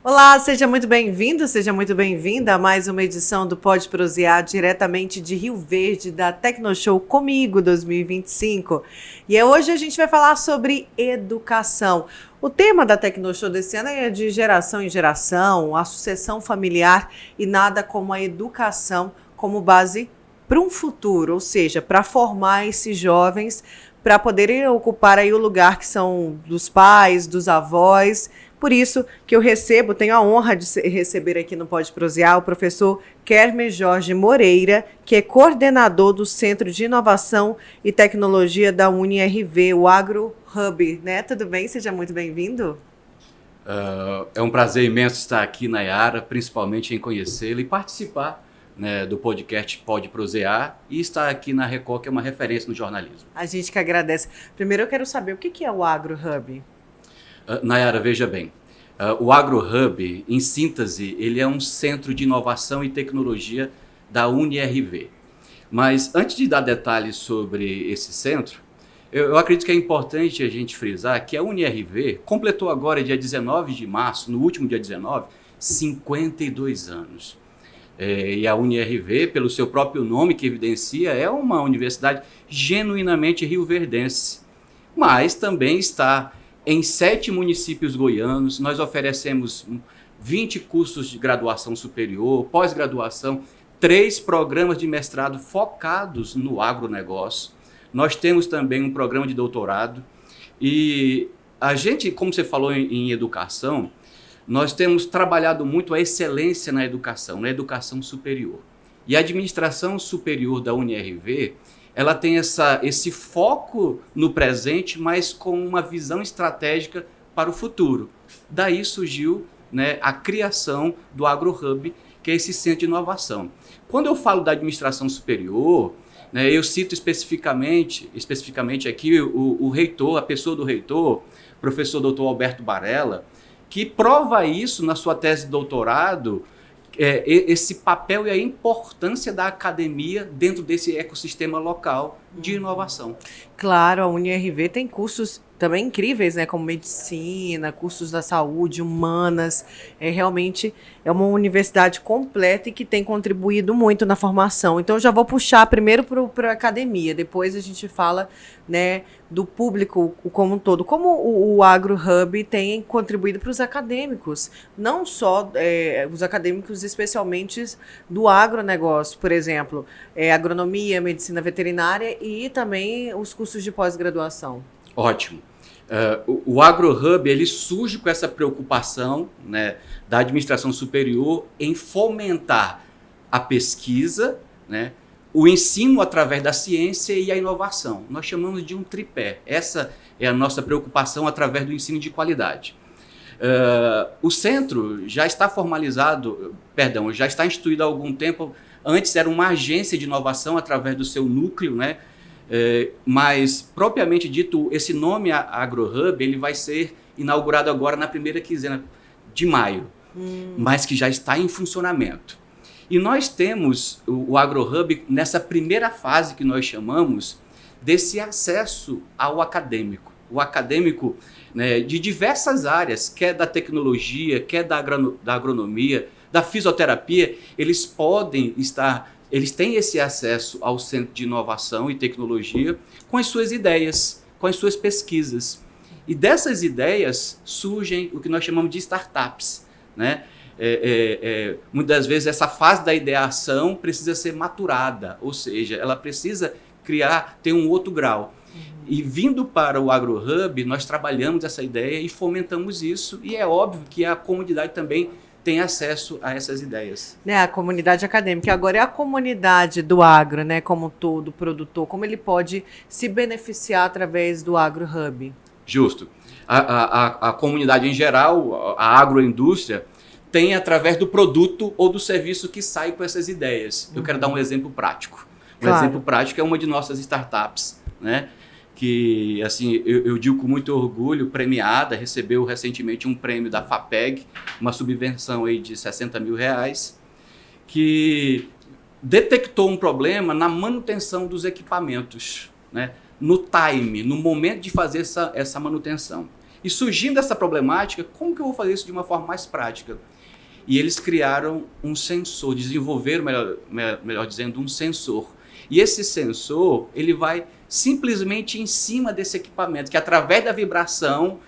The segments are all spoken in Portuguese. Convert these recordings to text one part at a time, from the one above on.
Olá, seja muito bem-vindo, seja muito bem-vinda a mais uma edição do Pode Prosear, diretamente de Rio Verde, da Tecnoshow Comigo 2025. Hoje a gente vai falar sobre educação. O tema da Tecnoshow desse ano é de geração em geração, a sucessão familiar e nada como a educação como base para um futuro, ou seja, para formar esses jovens para poderem ocupar aí o lugar que são dos pais, dos avós. Por isso que eu tenho a honra de receber aqui no Pode Prosear o professor Kermer Jorge Moreira, que é coordenador do Centro de Inovação e Tecnologia da UniRV, o Agro Hub, né? Tudo bem? Seja muito bem-vindo. É um prazer imenso estar aqui, Nayara, principalmente em conhecê-la e participar, né, do podcast Pode Prosear e estar aqui na Record, que é uma referência no jornalismo. A gente que agradece. Primeiro eu quero saber o que é o Agro Hub. Nayara, veja bem, o Agro Hub, em síntese, ele é um centro de inovação e tecnologia da UniRV. Mas antes de dar detalhes sobre esse centro, eu acredito que é importante a gente frisar que a UniRV completou agora, dia 19 de março, no último dia 19, 52 anos. E a UniRV, pelo seu próprio nome que evidencia, é uma universidade genuinamente rioverdense, mas também está em 7 municípios goianos. Nós oferecemos 20 cursos de graduação superior, pós-graduação, 3 programas de mestrado focados no agronegócio. Nós temos também um programa de doutorado. E a gente, como você falou em educação, nós temos trabalhado muito a excelência na educação superior. E a administração superior da UniRV, ela tem esse foco no presente, mas com uma visão estratégica para o futuro. Daí surgiu, né, a criação do Agro Hub, que é esse centro de inovação. Quando eu falo da administração superior, né, eu cito especificamente aqui o reitor, a pessoa do reitor, professor Dr. Alberto Barella, que prova isso na sua tese de doutorado, esse papel e a importância da academia dentro desse ecossistema local de inovação. Claro, a UniRV tem cursos também incríveis, né, como medicina, cursos da saúde, humanas. Realmente é uma universidade completa e que tem contribuído muito na formação. Então, eu já vou puxar primeiro para a academia, depois a gente fala, né, do público como um todo. Como o Agro Hub tem contribuído para os acadêmicos, não só os acadêmicos especialmente do agronegócio, por exemplo, agronomia, medicina veterinária e também os cursos de pós-graduação. Ótimo. O Agro Hub, ele surge com essa preocupação, né, da administração superior em fomentar a pesquisa, né, o ensino através da ciência e a inovação. Nós chamamos de um tripé. Essa é a nossa preocupação através do ensino de qualidade. O centro já está já está instituído há algum tempo. Antes era uma agência de inovação através do seu núcleo, né? Mas, propriamente dito, esse nome Agro Hub, ele vai ser inaugurado agora na primeira quinzena de maio, mas que já está em funcionamento. E nós temos o Agro Hub nessa primeira fase que nós chamamos desse acesso ao acadêmico. O acadêmico, né, de diversas áreas, quer da tecnologia, quer da agronomia, da fisioterapia, eles têm esse acesso ao Centro de Inovação e Tecnologia com as suas ideias, com as suas pesquisas. E dessas ideias surgem o que nós chamamos de startups, né? Muitas vezes essa fase da ideação precisa ser maturada, ou seja, ela precisa ter um outro grau. E vindo para o Agro Hub, nós trabalhamos essa ideia e fomentamos isso, e é óbvio que a comunidade também tem acesso a essas ideias. Né, a comunidade acadêmica. Agora é a comunidade do agro, né, como todo produtor, como ele pode se beneficiar através do Agro Hub? Justo. A comunidade em geral, a agroindústria, tem através do produto ou do serviço que sai com essas ideias. Eu quero dar um exemplo prático. Exemplo prático é uma de nossas startups, né? Que, assim, eu digo com muito orgulho, premiada, recebeu recentemente um prêmio da FAPEG, uma subvenção aí de R$60 mil, que detectou um problema na manutenção dos equipamentos, né? No time, no momento de fazer essa manutenção. E surgindo essa problemática, como que eu vou fazer isso de uma forma mais prática? E eles criaram um sensor, desenvolveram, melhor dizendo, um sensor. E esse sensor, ele vai simplesmente em cima desse equipamento, que através da vibração,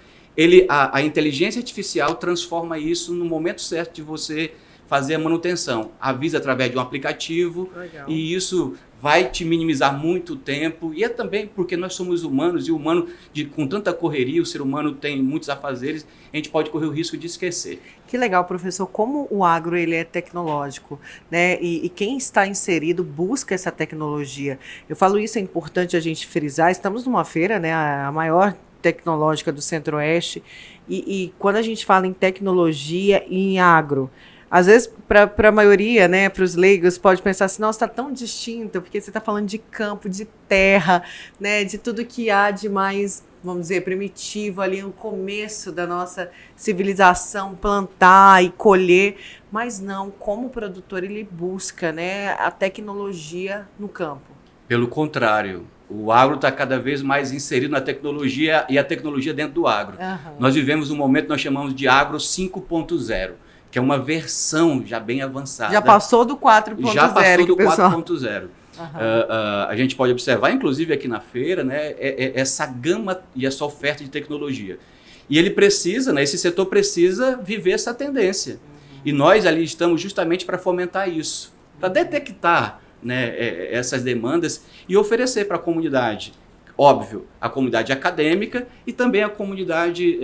a inteligência artificial transforma isso no momento certo de você fazer a manutenção. Avisa através de um aplicativo. Legal. E isso vai te minimizar muito tempo. E é também porque nós somos humanos, e o humano, com tanta correria, o ser humano tem muitos afazeres, a gente pode correr o risco de esquecer. Que legal, professor, como o agro ele é tecnológico, né? E quem está inserido busca essa tecnologia. Eu falo isso, é importante a gente frisar, estamos numa feira, né, a maior tecnológica do Centro-Oeste, e quando a gente fala em tecnologia e em agro, às vezes, para a maioria, né, para os leigos, pode pensar assim, nossa, está tão distinto, porque você está falando de campo, de terra, né, de tudo que há de mais, vamos dizer, primitivo ali no começo da nossa civilização, plantar e colher, mas não, como o produtor ele busca, né, a tecnologia no campo. Pelo contrário, o agro está cada vez mais inserido na tecnologia e a tecnologia dentro do agro. Uhum. Nós vivemos um momento que nós chamamos de agro 5.0. Que é uma versão já bem avançada. Já passou do 4.0. Já passou do 4.0. Uhum. A gente pode observar, inclusive aqui na feira, né, essa gama e essa oferta de tecnologia. E ele precisa, né, esse setor precisa viver essa tendência. Uhum. E nós ali estamos justamente para fomentar isso, para detectar, né, essas demandas e oferecer para a comunidade, óbvio, a comunidade acadêmica e também a comunidade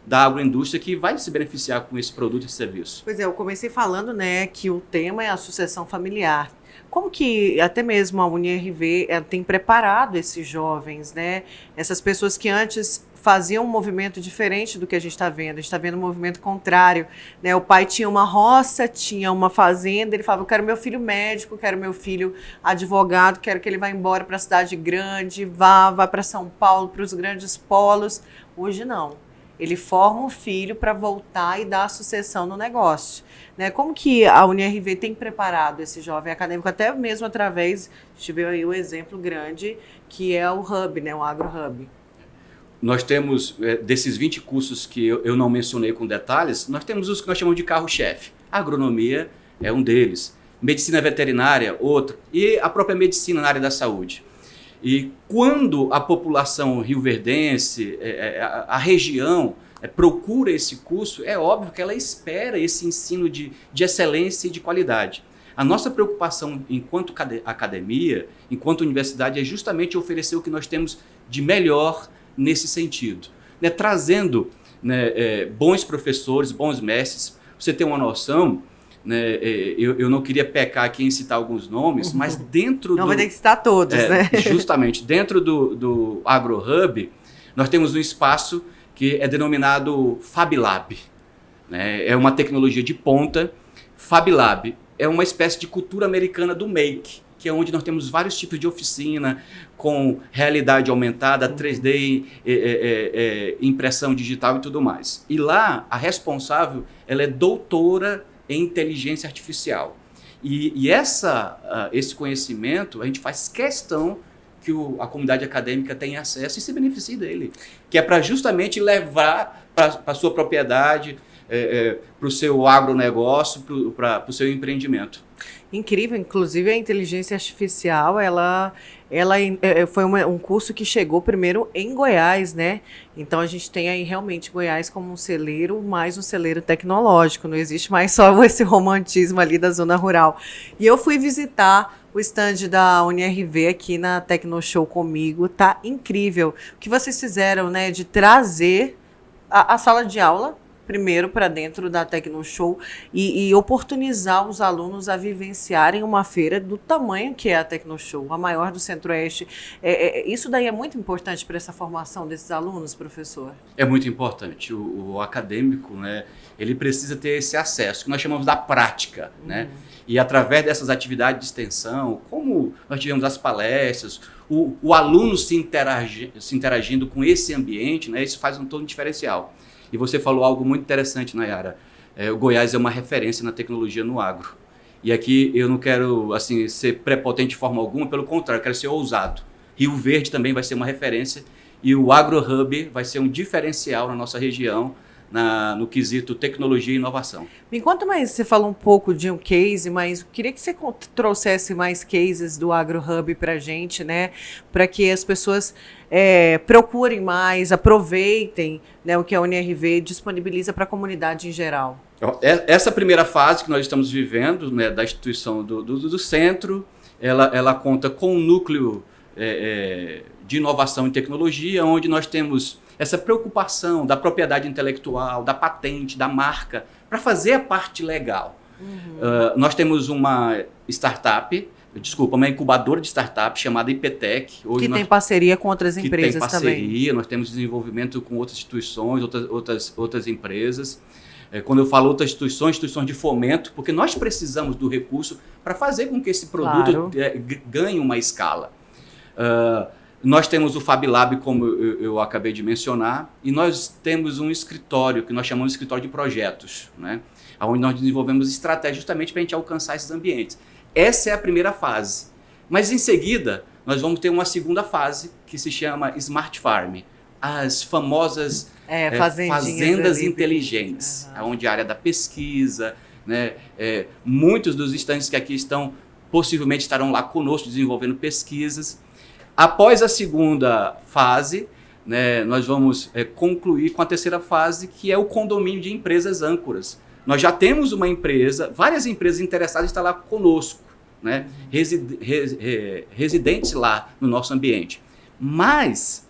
da agroindústria que vai se beneficiar com esse produto e serviço. Pois é, eu comecei falando, né, que o tema é a sucessão familiar. Como que até mesmo a UniRV tem preparado esses jovens, né? Essas pessoas que antes faziam um movimento diferente do que a gente está vendo. A gente está vendo um movimento contrário, né? O pai tinha uma roça, tinha uma fazenda, ele falava, eu quero meu filho médico, quero meu filho advogado, quero que ele vá embora para a cidade grande, vá para São Paulo, para os grandes polos. Hoje não. Ele forma um filho para voltar e dar a sucessão no negócio. Né? Como que a UniRV tem preparado esse jovem acadêmico, até mesmo através, a gente viu aí o exemplo grande, que é o Hub, né? O Agro Hub. Nós temos, desses 20 cursos que eu não mencionei com detalhes, nós temos os que nós chamamos de carro-chefe. A agronomia é um deles, medicina veterinária, outro, e a própria medicina na área da saúde. E quando a população rioverdense, a região, procura esse curso, é óbvio que ela espera esse ensino de excelência e de qualidade. A nossa preocupação enquanto academia, enquanto universidade, é justamente oferecer o que nós temos de melhor nesse sentido. Né? Trazendo, né, bons professores, bons mestres. Pra você ter uma noção, né, eu não queria pecar aqui em citar alguns nomes, mas dentro não vai ter que citar todos, né? Justamente, dentro do Agro Hub, nós temos um espaço que é denominado FabLab. Né? É uma tecnologia de ponta. FabLab é uma espécie de cultura americana do Make, que é onde nós temos vários tipos de oficina com realidade aumentada, 3D, impressão digital e tudo mais. E lá, a responsável, ela é doutora em inteligência artificial. E esse conhecimento, a gente faz questão que a comunidade acadêmica tenha acesso e se beneficie dele, que é para justamente levar para a sua propriedade, para o seu agronegócio, para o seu empreendimento. Incrível, inclusive a inteligência artificial, ela foi um curso que chegou primeiro em Goiás, né? Então a gente tem aí realmente Goiás como um celeiro, mais um celeiro tecnológico, não existe mais só esse romantismo ali da zona rural. E eu fui visitar o stand da UniRV aqui na Tecnoshow comigo, tá incrível. O que vocês fizeram, né, de trazer a sala de aula primeiro para dentro da Tecnoshow e oportunizar os alunos a vivenciarem uma feira do tamanho que é a Tecnoshow, a maior do Centro-Oeste. Isso daí é muito importante para essa formação desses alunos, professor? É muito importante. O acadêmico, né, ele precisa ter esse acesso, que nós chamamos da prática. Né? E através dessas atividades de extensão, como nós tivemos as palestras, o aluno se interagindo com esse ambiente, né, isso faz um todo diferencial. E você falou algo muito interessante, Nayara. O Goiás é uma referência na tecnologia no agro. E aqui eu não quero assim, ser prepotente de forma alguma, pelo contrário, eu quero ser ousado. Rio Verde também vai ser uma referência e o AgroHub vai ser um diferencial na nossa região, no quesito tecnologia e inovação. Me conta mais, você falou um pouco de um case, mas eu queria que você trouxesse mais cases do AgroHub para a gente, né? Para que as pessoas procurem mais, aproveitem, né, o que a UniRV disponibiliza para a comunidade em geral. Essa primeira fase que nós estamos vivendo, né, da instituição do centro, ela conta com um núcleo de inovação e tecnologia, onde nós temos essa preocupação da propriedade intelectual, da patente, da marca, para fazer a parte legal. Nós temos uma uma incubadora de startup chamada IPTEC. Que tem parceria com outras empresas também. Tem parceria, nós temos desenvolvimento com outras instituições, outras empresas. Quando eu falo outras instituições de fomento, porque nós precisamos do recurso para fazer com que esse produto ganhe uma escala. Nós temos o Fab Lab, como eu acabei de mencionar, e nós temos um escritório, que nós chamamos de escritório de projetos, né? Onde nós desenvolvemos estratégias justamente para a gente alcançar esses ambientes. Essa é a primeira fase. Mas, em seguida, nós vamos ter uma segunda fase, que se chama Smart Farm. As famosas fazendas inteligentes, onde a área da pesquisa, né, muitos dos estandes que aqui estão, possivelmente estarão lá conosco desenvolvendo pesquisas. Após a segunda fase, né, nós vamos concluir com a terceira fase, que é o condomínio de empresas âncoras. Nós já temos uma empresa, várias empresas interessadas em estar lá conosco, né, residentes lá no nosso ambiente. Mas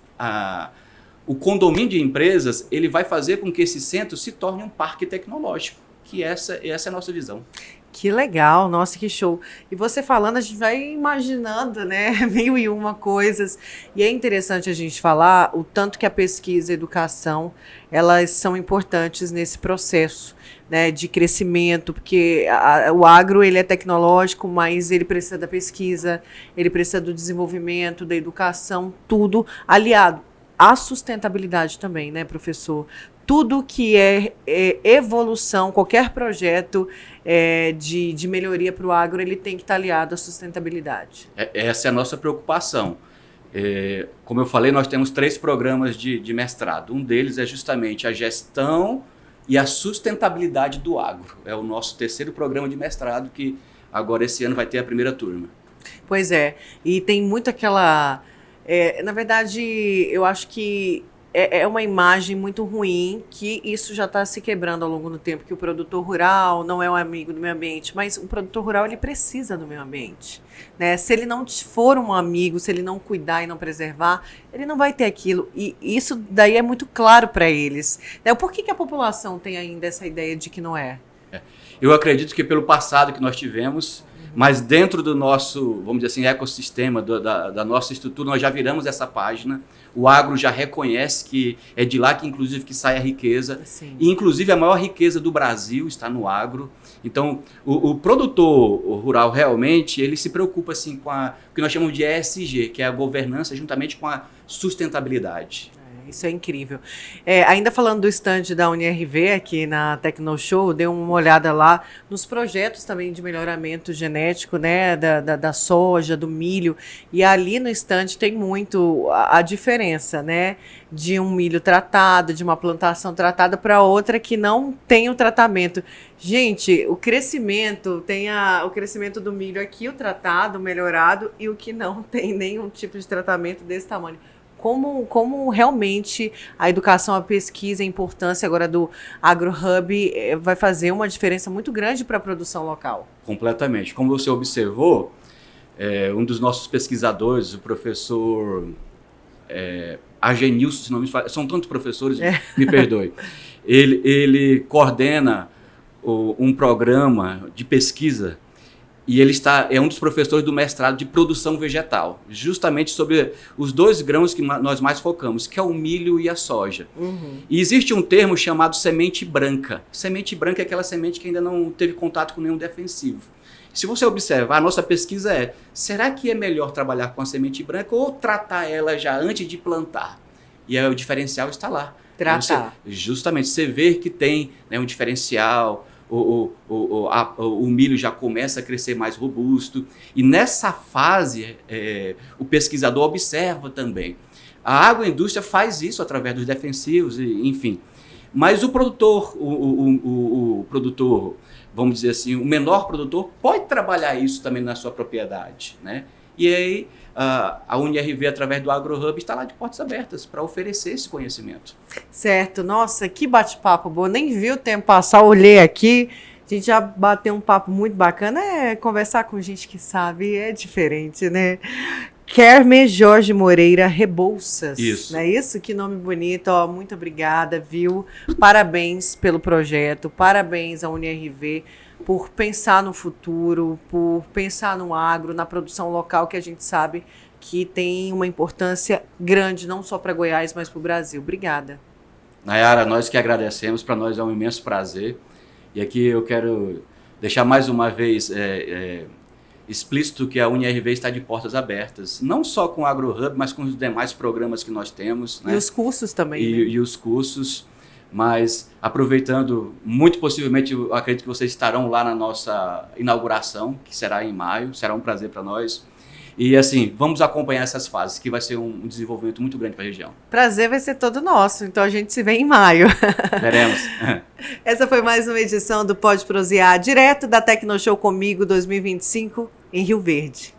o condomínio de empresas, ele vai fazer com que esse centro se torne um parque tecnológico, que essa é a nossa visão. Que legal, nossa, que show. E você falando, a gente vai imaginando, né, 1001 coisas. E é interessante a gente falar o tanto que a pesquisa e a educação, elas são importantes nesse processo, né, de crescimento, porque o agro, ele é tecnológico, mas ele precisa da pesquisa, ele precisa do desenvolvimento, da educação, tudo aliado à sustentabilidade também, né, professor? Tudo que é evolução, qualquer projeto de melhoria para o agro, ele tem que estar aliado à sustentabilidade. Essa é a nossa preocupação. Como eu falei, nós temos 3 programas de mestrado. Um deles é justamente a gestão e a sustentabilidade do agro. É o nosso 3º programa de mestrado, que agora esse ano vai ter a primeira turma. Pois é, e tem muito aquela... na verdade, eu acho que é uma imagem muito ruim, que isso já está se quebrando ao longo do tempo, que o produtor rural não é um amigo do meio ambiente, mas o produtor rural, ele precisa do meio ambiente, né? Se ele não for um amigo, se ele não cuidar e não preservar, ele não vai ter aquilo, e isso daí é muito claro para eles, né? Por que a população tem ainda essa ideia de que não é? Eu acredito que pelo passado que nós tivemos, mas dentro do nosso, vamos dizer assim, ecossistema, da nossa estrutura, nós já viramos essa página. O agro já reconhece que é de lá que, inclusive, que sai a riqueza. Sim. E, inclusive, a maior riqueza do Brasil está no agro. Então, o produtor rural, realmente, ele se preocupa assim, com o que nós chamamos de ESG, que é a governança juntamente com a sustentabilidade. Isso é incrível. Ainda falando do stand da UniRV aqui na TecnoShow, dei uma olhada lá nos projetos também de melhoramento genético, né, da soja, do milho, e ali no stand tem muito a diferença, né, de um milho tratado, de uma plantação tratada para outra que não tem o tratamento. Gente, o crescimento, o crescimento do milho aqui, o tratado, o melhorado, e o que não tem nenhum tipo de tratamento desse tamanho. Como realmente a educação, a pesquisa, a importância agora do AgroHub vai fazer uma diferença muito grande para a produção local? Completamente. Como você observou, um dos nossos pesquisadores, o professor Agenilson, se não me fala, são tantos professores, me perdoe, ele coordena um programa de pesquisa. E ele é um dos professores do mestrado de produção vegetal, justamente sobre os 2 grãos que nós mais focamos, que é o milho e a soja. Uhum. E existe um termo chamado semente branca. Semente branca é aquela semente que ainda não teve contato com nenhum defensivo. Se você observar, a nossa pesquisa será que é melhor trabalhar com a semente branca ou tratar ela já antes de plantar? E aí o diferencial está lá. Tratar. Justamente, você vê que tem, né, um diferencial. O milho já começa a crescer mais robusto, e nessa fase o pesquisador observa também A agroindústria faz isso através dos defensivos, enfim. Mas o produtor, o produtor, vamos dizer assim, o menor produtor pode trabalhar isso também na sua propriedade, né? E aí a UniRV, através do AgroHub, está lá de portas abertas para oferecer esse conhecimento. Certo. Nossa, que bate-papo bom. Nem vi o tempo passar, olhei aqui. A gente já bateu um papo muito bacana. Conversar com gente que sabe é diferente, né? Kermer Jorge Moreira Rebouças. Isso. Não é isso? Que nome bonito. Ó, muito obrigada, viu? Parabéns pelo projeto. Parabéns à UniRV por pensar no futuro, por pensar no agro, na produção local, que a gente sabe que tem uma importância grande, não só para Goiás, mas para o Brasil. Obrigada. Nayara, nós que agradecemos, para nós é um imenso prazer. E aqui eu quero deixar mais uma vez explícito que a UniRV está de portas abertas, não só com o AgroHub, mas com os demais programas que nós temos. E os cursos também, né? E os cursos. Mas aproveitando, muito possivelmente, eu acredito que vocês estarão lá na nossa inauguração, que será em maio, será um prazer para nós. E assim, vamos acompanhar essas fases, que vai ser um desenvolvimento muito grande para a região. Prazer vai ser todo nosso, então a gente se vê em maio. Veremos. Essa foi mais uma edição do Pode Prosear, direto da Tecnoshow Comigo 2025, em Rio Verde.